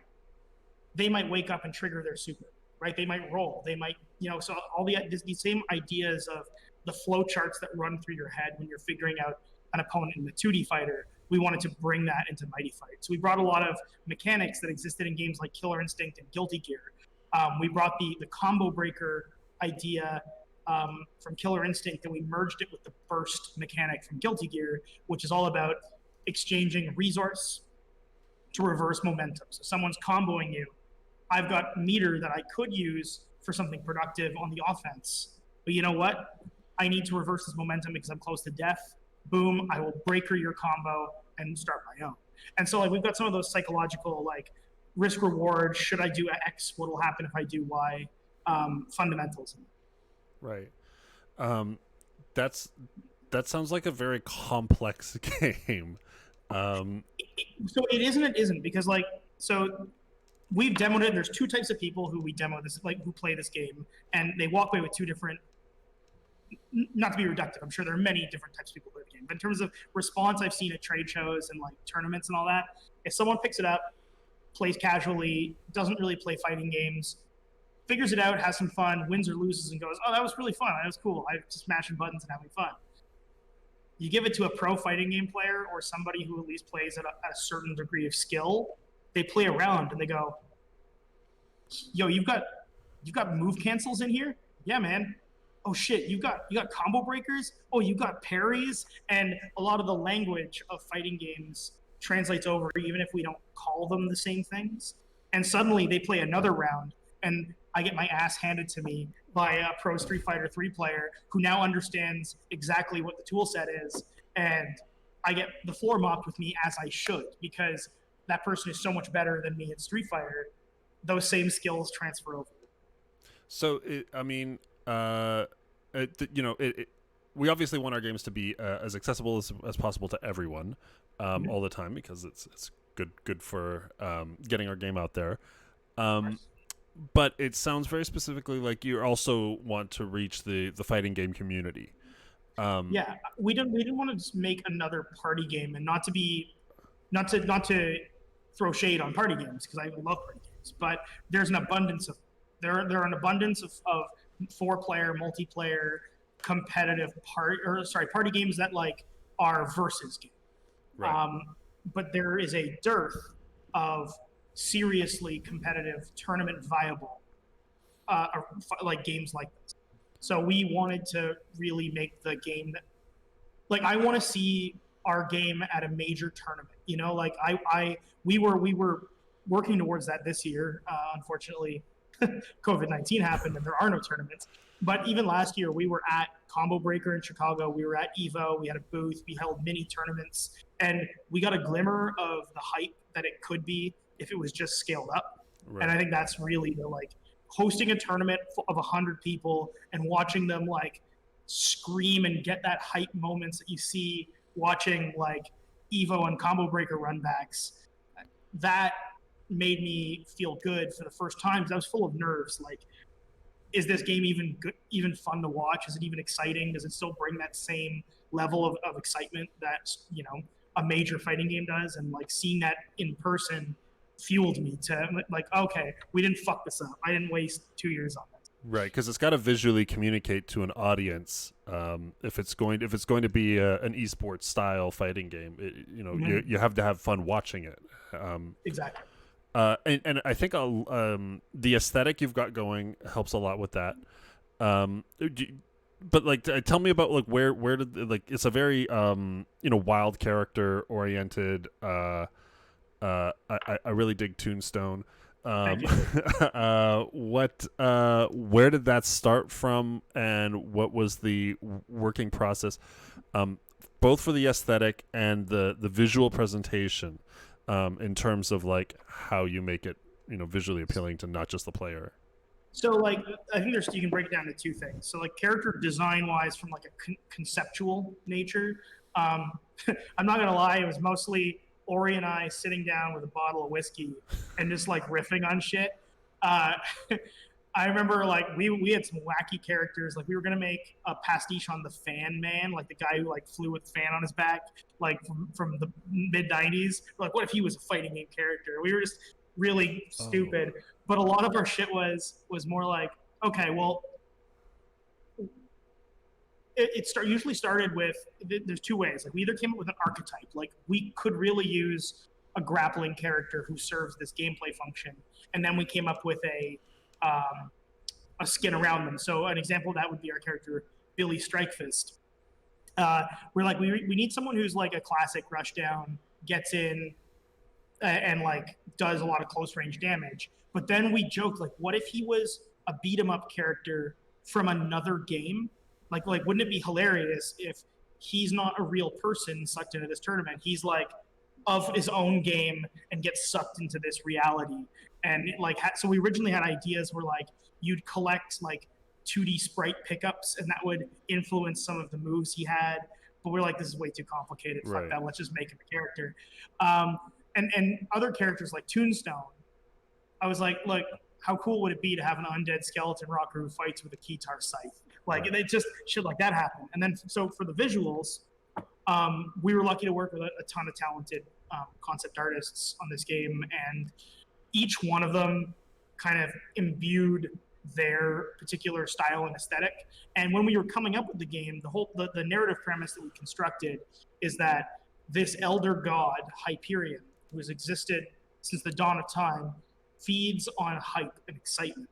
they might wake up and trigger their super, right? They might roll. They might, so all these same ideas of the flow charts that run through your head when you're figuring out an opponent in the 2D fighter, we wanted to bring that into Mighty Fight. So we brought a lot of mechanics that existed in games like Killer Instinct and Guilty Gear. We brought the combo breaker idea from Killer Instinct, and we merged it with the burst mechanic from Guilty Gear, which is all about exchanging resource to reverse momentum. So someone's comboing you. I've got meter that I could use for something productive on the offense. But you know what? I need to reverse this momentum because I'm close to death. Boom, I will breaker your combo and start my own. And so we've got some of those psychological risk reward, should I do X, what will happen if I do Y, fundamentals. Right. That sounds like a very complex game. So it isn't, because we've demoed it, and there's two types of people who we demo this, who play this game, and they walk away with two different, not to be reductive, I'm sure there are many different types of people who play the game, but in terms of response I've seen at trade shows and tournaments and all that, if someone picks it up, plays casually, doesn't really play fighting games, figures it out, has some fun, wins or loses, and goes, oh, that was really fun, that was cool, I was just smashing buttons and having fun. You give it to a pro fighting game player or somebody who at least plays at a certain degree of skill, they play around and they go, yo, you've got move cancels in here? Yeah, man. Oh shit, you got combo breakers? Oh, you got parries? And a lot of the language of fighting games translates over, even if we don't call them the same things. And suddenly they play another round, and I get my ass handed to me by a pro Street Fighter 3 player who now understands exactly what the tool set is, and I get the floor mopped with me, as I should, because that person is so much better than me at Street Fighter. Those same skills transfer over. So, we obviously want our games to be as accessible as possible to everyone all the time, because it's good for getting our game out there. But it sounds very specifically like you also want to reach the fighting game community. Yeah, we didn't want to just make another party game, and not to be not to throw shade on party games, because I love party games, but there's an abundance of there are an abundance of 4-player multiplayer competitive party games that like are versus games. Right. But there is a dearth of seriously competitive tournament viable like games like this. So we wanted to really make the game that, like, I want to see our game at a major tournament. You know, like we were working towards that this year. Unfortunately, COVID-19 happened and there are no tournaments. But even last year, we were at Combo Breaker in Chicago. We were at Evo. We had a booth. We held mini tournaments, and we got a glimmer of the hype that it could be if it was just scaled up. Right. And I think that's really the, like, hosting a tournament of 100 people and watching them like scream and get that hype moments that you see watching like Evo and Combo Breaker runbacks. That made me feel good for the first time, because I was full of nerves. Like, is this game even good, even fun to watch? Is it even exciting? Does it still bring that same level of excitement that, you know, a major fighting game does? And like seeing that in person fueled me to like, okay, we didn't fuck this up. I didn't waste 2 years on this. Right, because it's got to visually communicate to an audience. If it's going to be an esports style fighting game, you have to have fun watching it. Exactly. And I think the aesthetic you've got going helps a lot with that. But like, tell me about like where did, like, it's a very wild character oriented. I really dig Tombstone. Where did that start from, and what was the working process, both for the aesthetic and the visual presentation, in terms of like how you make it, visually appealing to not just the player? So like, I think you can break it down to two things. So like, character design wise, from like a conceptual nature, I'm not gonna lie, it was mostly Ori and I sitting down with a bottle of whiskey and just like riffing on shit. I remember like we had some wacky characters. Like, we were gonna make a pastiche on the Fan Man, like the guy who like flew with a fan on his back, like from the mid '90s. Like, what if he was a fighting game character? We were just really stupid. But a lot of our shit was more like, okay, well, it usually started with, there's two ways. Like, we either came up with an archetype, like we could really use a grappling character who serves this gameplay function, and then we came up with a skin around them. So an example of that would be our character Billy Strikefist. We're like, we need someone who's like a classic rushdown, gets in and like does a lot of close range damage. But then we joked, like, what if he was a beat 'em up character from another game? Like, wouldn't it be hilarious if he's not a real person sucked into this tournament? He's like of his own game and gets sucked into this reality. And like, so we originally had ideas where like you'd collect like 2D sprite pickups, and that would influence some of the moves he had. But we're like, this is way too complicated. Right. Fuck that. Let's just make him a character. And other characters like Tombstone, I was like, look, how cool would it be to have an undead skeleton rocker who fights with a keytar scythe? Like, it just shit like that happen. And then, so for the visuals, we were lucky to work with a ton of talented concept artists on this game, and each one of them kind of imbued their particular style and aesthetic. And when we were coming up with the game, the narrative premise that we constructed is that this elder god, Hyperion, who has existed since the dawn of time, feeds on hype and excitement.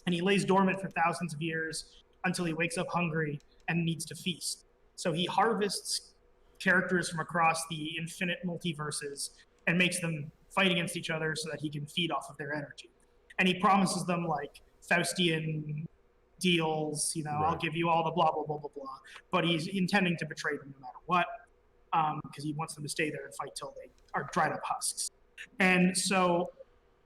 And he lays dormant for thousands of years until he wakes up hungry and needs to feast. So he harvests characters from across the infinite multiverses and makes them fight against each other so that he can feed off of their energy. And he promises them like Faustian deals, Right. I'll give you all the blah, blah, blah, blah, blah. But he's intending to betray them no matter what, because he wants them to stay there and fight till they are dried up husks. And so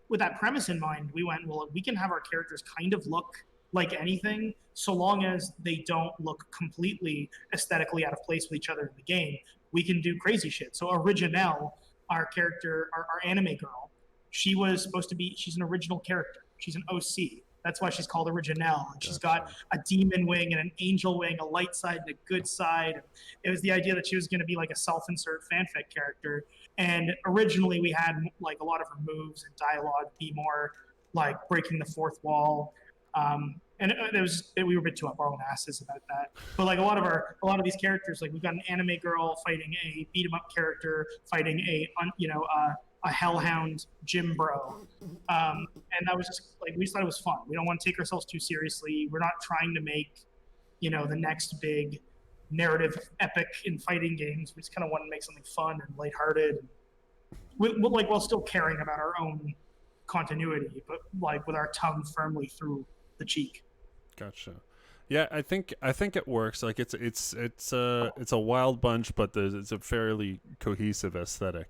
with that premise in mind, we went, well, we can have our characters kind of look like anything, so long as they don't look completely aesthetically out of place with each other in the game. We can do crazy shit. So Originelle, our character, our anime girl, she's an original character. She's an OC. That's why she's called Originelle. And she's got Gotcha. a demon wing and an angel wing, a light side and a good side. It was the idea that she was going to be like a self-insert fanfic character. And originally we had like a lot of her moves and dialogue be more like breaking the fourth wall. And we were a bit too up our own asses about that. But like a lot of these characters, like we've got an anime girl fighting a beat 'em up character, fighting a hellhound gym bro, and that was just like we just thought it was fun. We don't want to take ourselves too seriously. We're not trying to make the next big narrative epic in fighting games. We just kind of want to make something fun and lighthearted, while still caring about our own continuity, but like with our tongue firmly through the cheek. Gotcha. Yeah, I think it works. Like it's a wild bunch, but it's a fairly cohesive aesthetic.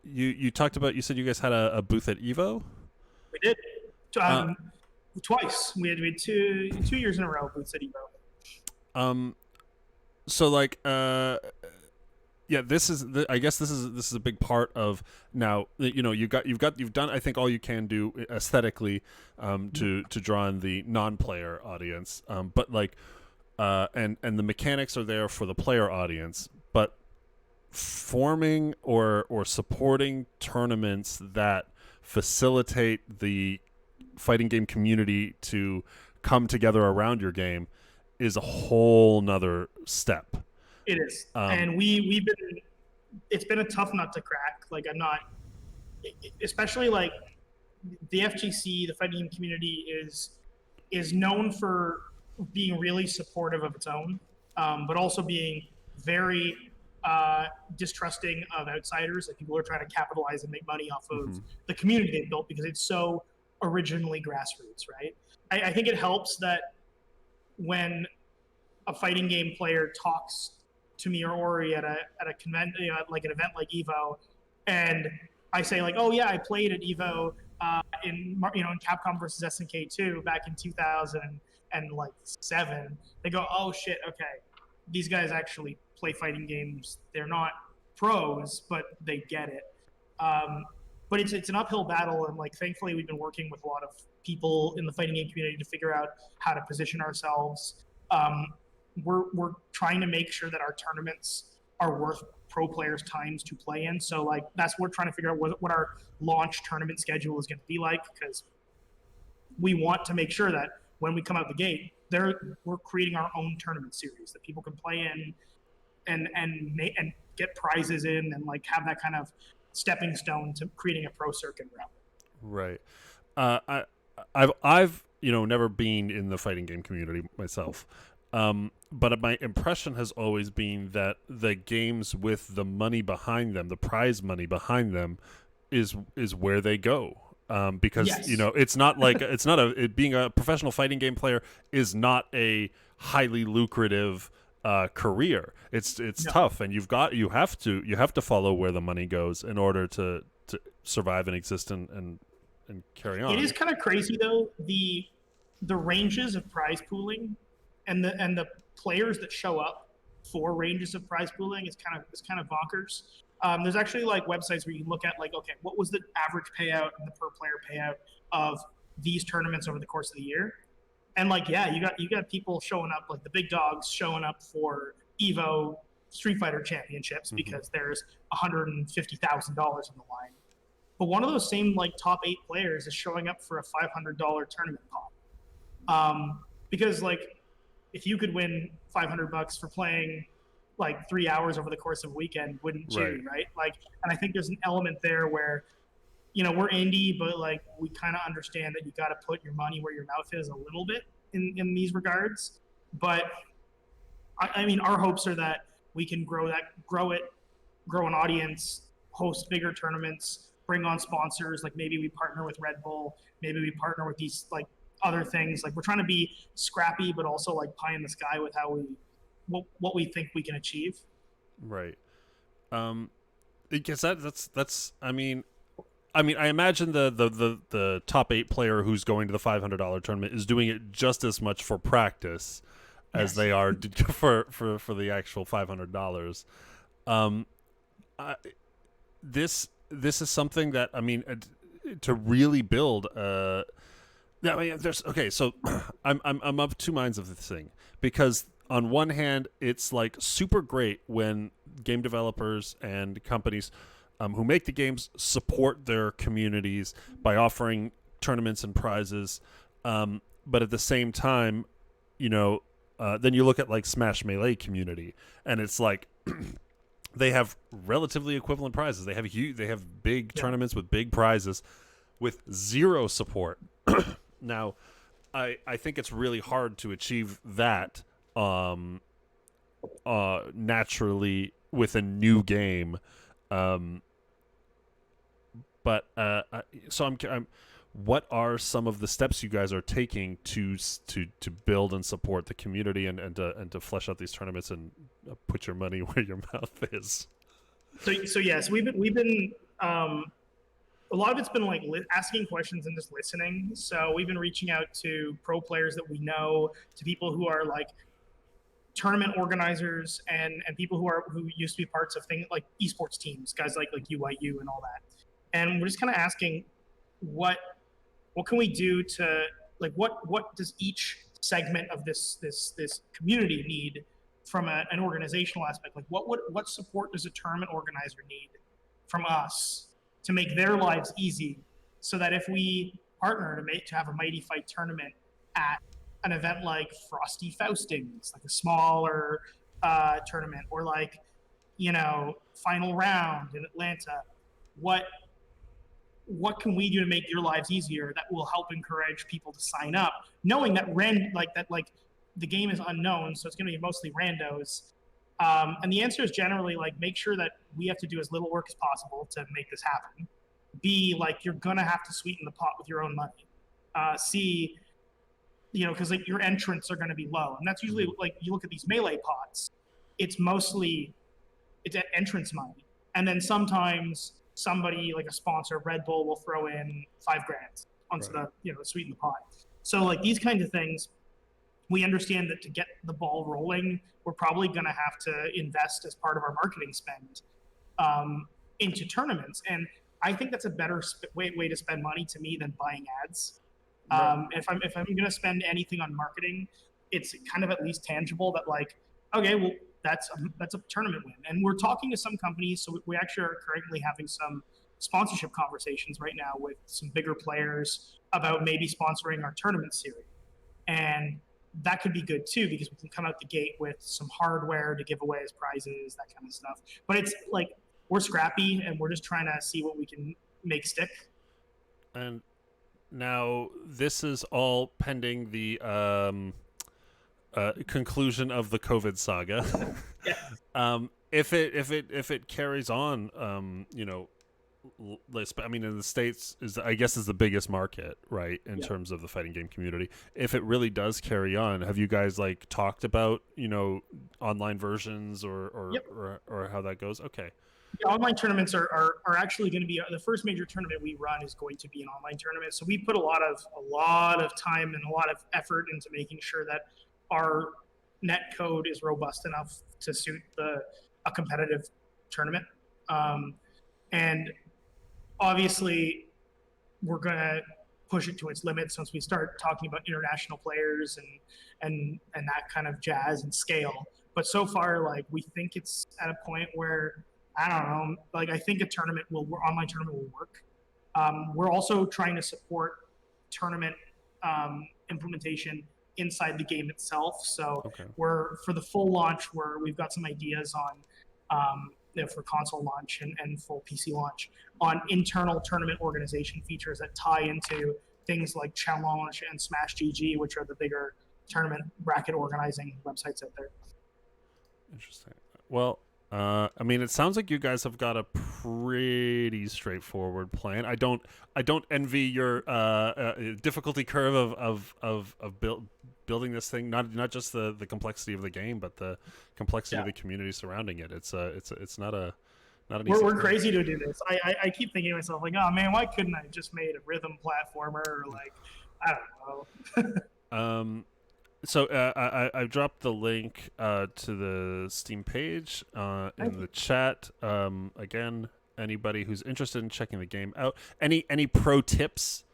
You talked about, you said you guys had a booth at Evo. We did twice. We had 2 years in a row booths at Evo. So like yeah, I guess this is a big part of now. You've done, I think, all you can do aesthetically to draw in the non-player audience. But like and the mechanics are there for the player audience, but forming or supporting tournaments that facilitate the fighting game community to come together around your game is a whole nother step. It is, and it's been a tough nut to crack. Like I'm not, especially like the FGC, the fighting game community is known for being really supportive of its own, but also being very distrusting of outsiders. Like people are trying to capitalize and make money off of the community they've built because it's so originally grassroots, right? I think it helps that when a fighting game player talks to me or Ori at a convention, like an event like Evo, and I say like, oh yeah, I played at Evo in Capcom versus SNK 2 back in 2007. They go, oh shit, okay, these guys actually play fighting games. They're not pros, but they get it. But it's an uphill battle, and like thankfully we've been working with a lot of people in the fighting game community to figure out how to position ourselves. We're trying to make sure that our tournaments are worth pro players' times to play in. So like that's what we're trying to figure out what our launch tournament schedule is going to be like, because we want to make sure that when we come out the gate, we're creating our own tournament series that people can play in and get prizes in and like have that kind of stepping stone to creating a pro circuit around it. Right. I've never been in the fighting game community myself. But my impression has always been that the games with the money behind them, the prize money behind them, is where they go. Because yes. It's not like being a professional fighting game player is not a highly lucrative career. It's no. Tough, and you have to follow where the money goes in order to survive and exist and carry on. It is kind of crazy though, the ranges of prize pooling and the players that show up for ranges of prize pooling is kind of bonkers. There's actually like websites where you can look at like, okay, what was the average payout and the per player payout of these tournaments over the course of the year? And like, yeah, you got people showing up, like the big dogs showing up for Evo Street Fighter Championships because there's $150,000 on the line. But one of those same like top 8 players is showing up for a $500 tournament pot. Because like, if you could win $500 for playing like 3 hours over the course of a weekend, wouldn't you, right? Like, and I think there's an element there where, we're indie, but like we kind of understand that you got to put your money where your mouth is a little bit in these regards. But I mean, our hopes are that we can grow an audience, host bigger tournaments, bring on sponsors. Like maybe we partner with Red Bull, maybe we partner with these like other things. Like we're trying to be scrappy, but also like pie in the sky with what we think we can achieve. Right. Because that's. I imagine the top 8 player who's going to the $500 tournament is doing it just as much for practice as they are for the actual $500. This is something that to really build. Yeah, I mean, there's okay. So I'm of two minds of this thing because on one hand, it's like super great when game developers and companies who make the games support their communities by offering tournaments and prizes. But at the same time, you know, then you look at like Smash Melee community, and it's like they have relatively equivalent prizes. They have big tournaments with big prizes with zero support. Now, I think it's really hard to achieve that naturally with a new game. But so I'm what are some of the steps you guys are taking to build and support the community and to flesh out these tournaments and put your money where your mouth is? So yes, we've been a lot of it's been like asking questions and just listening. So we've been reaching out to pro players that we know, to people who are like tournament organizers and people who used to be parts of things like esports teams, guys like UIU and all that. And we're just kind of asking what can we do to like what does each segment of this community need from an organizational aspect? Like what support does a tournament organizer need from us to make their lives easy, so that if we partner to have a Mighty Fight tournament at an event like Frosty Faustings, like a smaller tournament, or like Final Round in Atlanta, what can we do to make your lives easier that will help encourage people to sign up, knowing that the game is unknown, so it's going to be mostly randos. And the answer is generally like make sure that we have to do as little work as possible to make this happen. B, like you're gonna have to sweeten the pot with your own money. C, because like your entrants are going to be low, and that's usually like you look at these melee pots, it's entrance money, and then sometimes somebody like a sponsor, Red Bull, will throw in $5,000 onto the sweeten the pot. So like these kinds of things, we understand that to get the ball rolling, we're probably going to have to invest as part of our marketing spend into tournaments, and I think that's a better way to spend money to me than buying ads. If I'm going to spend anything on marketing, it's kind of at least tangible that like, okay, well that's a tournament win. And we're talking to some companies, so we actually are currently having some sponsorship conversations right now with some bigger players about maybe sponsoring our tournament series. And that could be good too, because we can come out the gate with some hardware to give away as prizes, that kind of stuff. But it's like we're scrappy and we're just trying to see what we can make stick. And now this is all pending the conclusion of the COVID saga. If it carries on, I mean, in the States is the biggest market, right, in terms of the fighting game community. If it really does carry on, have you guys like talked about online versions or how that goes? Okay. Yeah, online tournaments are actually going to be the first major tournament we run is going to be an online tournament. So we put a lot of time and a lot of effort into making sure that our net code is robust enough to suit a competitive tournament. And obviously, we're going to push it to its limits once we start talking about international players and that kind of jazz and scale. But so far, like we think it's at a point where I don't know, like I think online tournament will work. We're also trying to support tournament implementation inside the game itself. So we're for the full launch, we've got some ideas on for console launch and full PC launch on internal tournament organization features that tie into things like Challenge and Smash GG, which are the bigger tournament bracket organizing websites out there. Interesting. Well, I mean, it sounds like you guys have got a pretty straightforward plan. I don't envy your difficulty curve of building this thing. Not just the complexity of the game, but the complexity of the community surrounding it. It's not an easy. We're crazy to do this. I keep thinking to myself like, oh man, why couldn't I just made a rhythm platformer or like I don't know. So I dropped the link to the Steam page in the chat. Again, anybody who's interested in checking the game out, any pro tips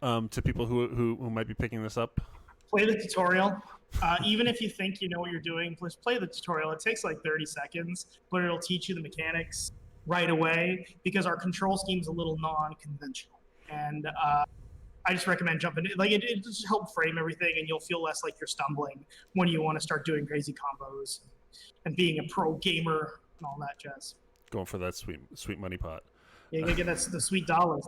to people who might be picking this up? Play the tutorial. Even if you think you know what you're doing, please play the tutorial. It takes like 30 seconds, but it'll teach you the mechanics right away because our control scheme is a little non-conventional. And I just recommend jumping in. Like it just help frame everything, and you'll feel less like you're stumbling when you want to start doing crazy combos and being a pro gamer and all that jazz. Going for that sweet money pot. Yeah, you gotta get the sweet dollar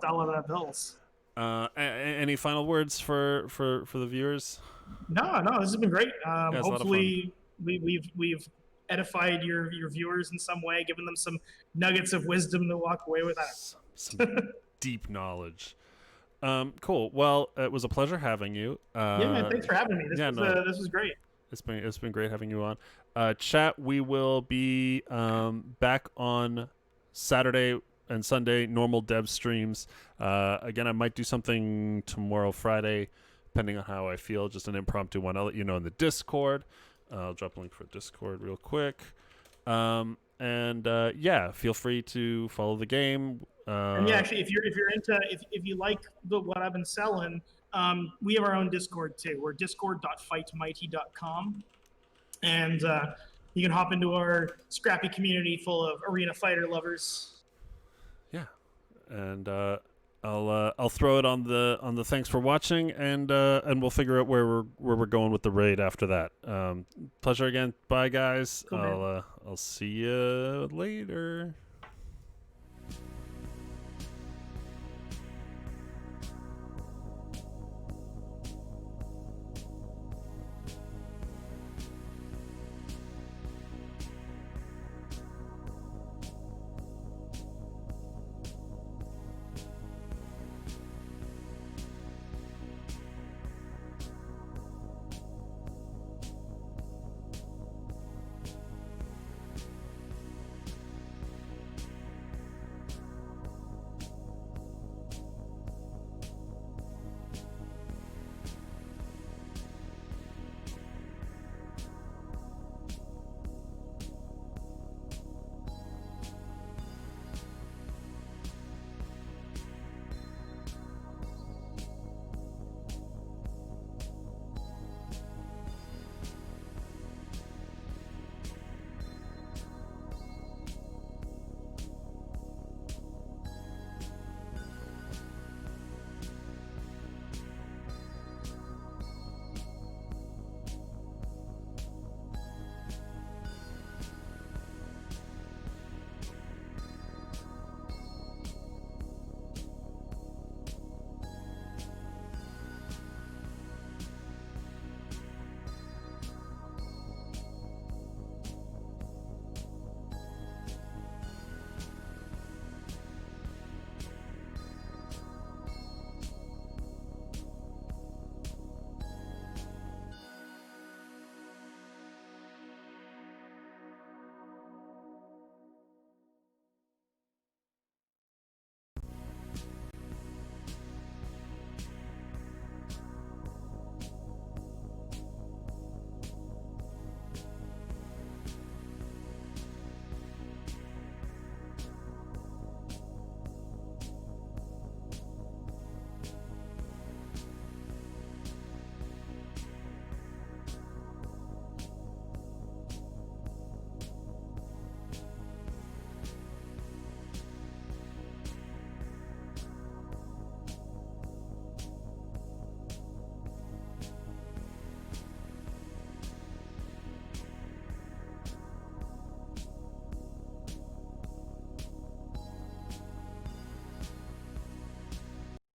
bills. Any final words for the viewers? No, this has been great. Yeah, hopefully we've edified your viewers in some way, given them some nuggets of wisdom to walk away with. Some deep knowledge. Cool. Well, it was a pleasure having you. Yeah, man. Thanks for having me. This was great. It's been great having you on. Chat. We will be back on Saturday and Sunday, normal dev streams. Again, I might do something tomorrow, Friday, depending on how I feel. Just an impromptu one. I'll let you know in the Discord. I'll drop a link for Discord real quick. Yeah, feel free to follow the game. And yeah, actually, if you like what I've been selling, we have our own Discord too. We're discord.fightmighty.com, and you can hop into our scrappy community full of arena fighter lovers. Yeah, and I'll throw it on the thanks for watching, and we'll figure out where we're going with the raid after that. Pleasure again. Bye guys. Cool, I'll see you later.